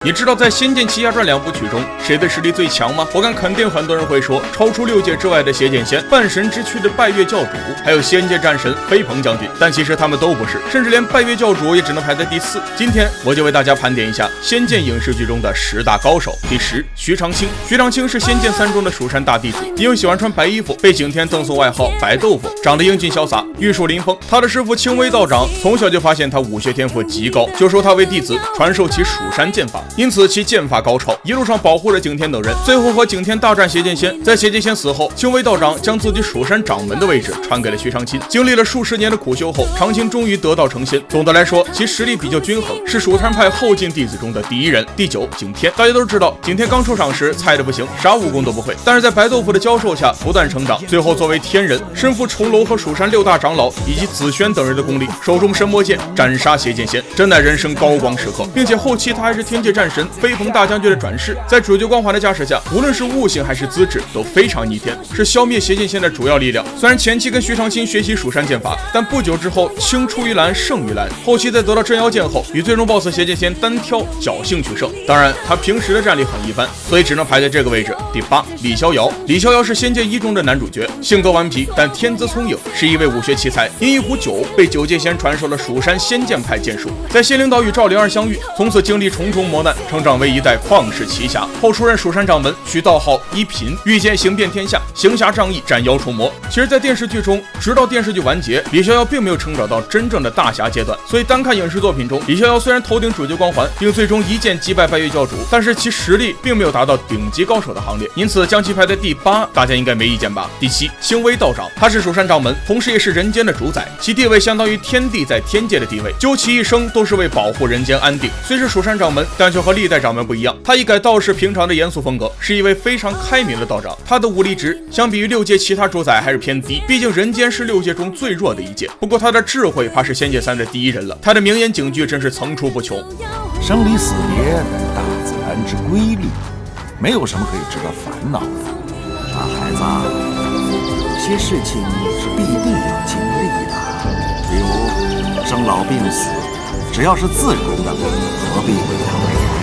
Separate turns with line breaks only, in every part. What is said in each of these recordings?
你知道在《仙剑奇侠传》2部曲中谁的实力最强吗？我敢肯定很多人会说超出6界之外的邪剑仙、半神之躯的拜月教主，还有仙界战神飞鹏将军，但其实他们都不是，甚至连拜月教主也只能排在第4。今天我就为大家盘点一下仙剑影视剧中的10大高手。第10，徐长卿。徐长卿是仙剑3中的蜀山大弟子，因为喜欢穿白衣服，被景天赠送外号白豆腐，长得英俊潇洒，玉树临风。他的师傅青微道长从小就发现他武学天赋极高，就收他为弟子，传授其蜀山剑法。因此其剑法高超，一路上保护着景天等人，最后和景天大战邪剑仙。在邪剑仙死后，青微道长将自己蜀山掌门的位置传给了徐长卿。经历了数十年的苦修后，长卿终于得道成仙。总的来说，其实力比较均衡，是蜀山派后进弟子中的第1人。第9，景天。大家都知道，景天刚出场时菜的不行，啥武功都不会，但是在白豆腐的教授下不断成长，最后作为天人，身负重楼和蜀山6大长老以及紫萱等人的功力，手中神魔剑斩杀邪剑仙，真乃人生高光时刻。并且后期他还是天界战神飞鹏大将军的转世，在主角光环的加持下，无论是悟性还是资质都非常逆天，是消灭邪剑仙的主要力量。虽然前期跟徐长卿学习蜀山剑法，但不久之后青出于蓝胜于蓝，后期在得到镇妖剑后，与最终 BOSS 邪剑仙单挑，侥幸取胜。当然他平时的战力很一般，所以只能排在这个位置。第8，李逍遥。李逍遥是仙剑1中的男主角，性格顽皮但天资聪颖，是一位武学奇才，因一壶酒被九剑仙传授了蜀山仙剑派剑术，在仙灵岛与赵灵儿相遇，从此经历重重磨难，成长为一代旷世奇侠，后出任蜀山掌门，取道号一品，御剑行遍天下，行侠仗义，斩妖除魔。其实在电视剧中，直到电视剧完结，李逍遥并没有成长到真正的大侠阶段，所以单看影视作品中，李逍遥虽然头顶主角光环，并最终一剑击败拜月教主，但是其实力并没有达到顶级高手的行列，因此将其排在第8，大家应该没意见吧。第7，青微道长。他是蜀山掌门，同时也是人间的主宰，其地位相当于天帝在天界的地位，究其一生都是为保护人间安定。虽是蜀山掌门，但却和历代掌门不一样，他一改道士平常的严肃风格，是一位非常开明的道长。他的武力值相比于6界其他主宰还是偏低，毕竟人间是6界中最弱的一界。不过他的智慧怕是仙界3的第1人了，他的名言警句真是层出不穷。
生离死别乃大自然之规律，没有什么可以值得烦恼的。孩子，有些事情是必定要经历的，比如生老病死，只要是自然的，何必为他悲哀？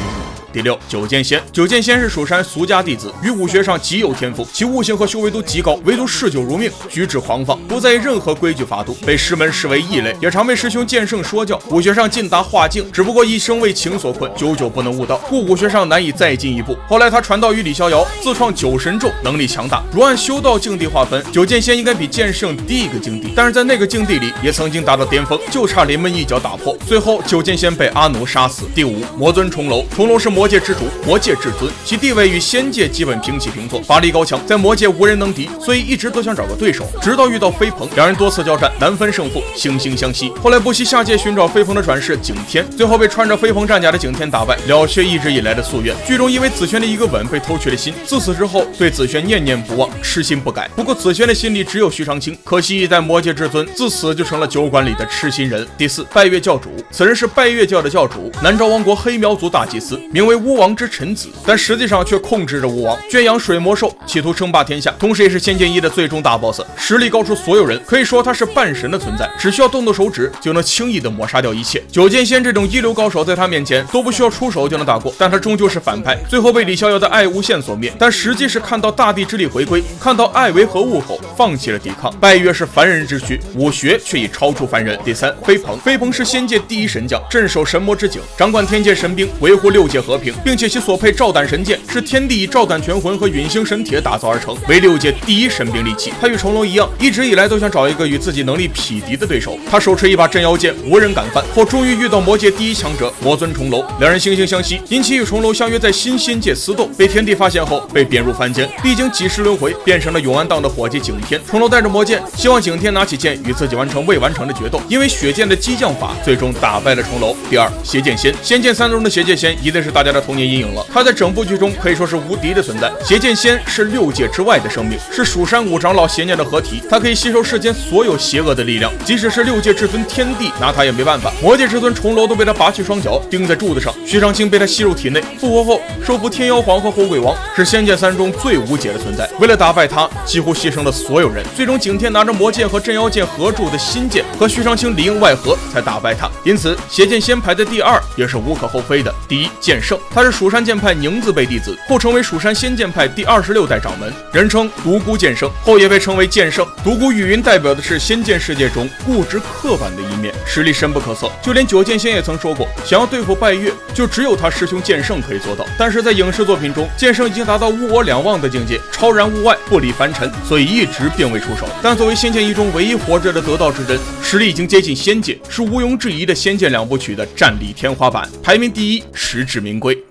第6，九剑仙。九剑仙是蜀山俗家弟子，于武学上极有天赋，其悟性和修为都极高，唯独嗜酒如命，举止狂放，不在意任何规矩法度，被师门视为异类，也常被师兄剑圣说教。武学上尽达化境，只不过一生为情所困，久久不能悟道，故武学上难以再进一步。后来他传道于李逍遥，自创9神咒，能力强大。如按修道境地划分，九剑仙应该比剑圣低一个境地，但是在那个境地里也曾经达到巅峰，就差临门一脚打破。最后九剑仙被阿奴杀死。第5，魔尊重楼。重楼是魔界之主，魔界至尊，其地位与仙界基本平起平坐，法力高强，在魔界无人能敌，所以一直都想找个对手。直到遇到飞鹏，两人多次交战，难分胜负，惺惺相惜。后来不惜下界寻找飞鹏的转世景天，最后被穿着飞鹏战甲的景天打败，了却一直以来的夙愿。剧中因为紫萱的一个吻被偷去了心，自此之后对紫萱念念不忘，痴心不改。不过紫萱的心里只有徐长卿，可惜一代魔界至尊自此就成了酒馆里的痴心人。第4，拜月教主。此人是拜月教的教主，南诏王国黑苗族大祭司，名为巫王之臣子，但实际上却控制着巫王，圈养水魔兽，企图称霸天下，同时也是仙剑1的最终大 BOSS， 实力高出所有人，可以说他是半神的存在，只需要动动手指就能轻易的抹杀掉一切。九剑仙这种一流高手在他面前都不需要出手就能打过，但他终究是反派，最后被李逍遥的爱无限所灭，但实际是看到大地之力回归，看到爱为何物后放弃了抵抗。拜月是凡人之躯，武学却已超出凡人。第3，飞鹏。飞鹏是仙界第1神将，镇守神魔之井，掌管天界神兵，维护6界和平，并且其所配照胆神剑是天帝以照胆拳魂和陨星神铁打造而成，为6界第1神兵利器。他与重楼一样，一直以来都想找一个与自己能力匹敌的对手。他手持一把镇妖剑，无人敢犯，后终于遇到魔界第1强者魔尊重楼，两人惺惺相惜，因其与重楼相约在新仙界私斗，被天帝发现后被贬入凡间，历经几世轮回，变成了永安荡的伙计景天。重楼带着魔剑，希望景天拿起剑与自己完成未完成的决斗，因为血剑的激将法最终打败了重楼。第2，邪剑仙。仙剑3中的邪剑仙一定是大家的童年阴影了，他在整部剧中可以说是无敌的存在。邪剑仙是6界之外的生命，是蜀山5长老邪念的合体，他可以吸收世间所有邪恶的力量，即使是6界至尊天帝拿他也没办法。魔界至尊重楼都被他拔去双脚钉在柱子上，徐长卿被他吸入体内，复活后收服天妖皇和火鬼王，是仙剑3中最无解的存在。为了打败他，几乎牺牲了所有人，最终景天拿着魔剑和镇妖剑合铸的新剑和徐长卿里应外合才打败他，因此邪剑仙排在第2也是无可厚非的。第1，剑圣。胜，他是蜀山剑派宁字辈弟子，后成为蜀山仙剑派第26代掌门，人称独孤剑圣，后也被称为剑圣。独孤语云代表的是仙剑世界中固执刻板的一面，实力深不可测。就连九剑仙也曾说过，想要对付拜月，就只有他师兄剑圣可以做到。但是在影视作品中，剑圣已经达到物我两忘的境界，超然物外，不理凡尘，所以一直并未出手。但作为仙剑一中唯一活着的得道之人，实力已经接近仙界，是毋庸置疑的仙剑2部曲的战力天花板，排名第1，实至名归。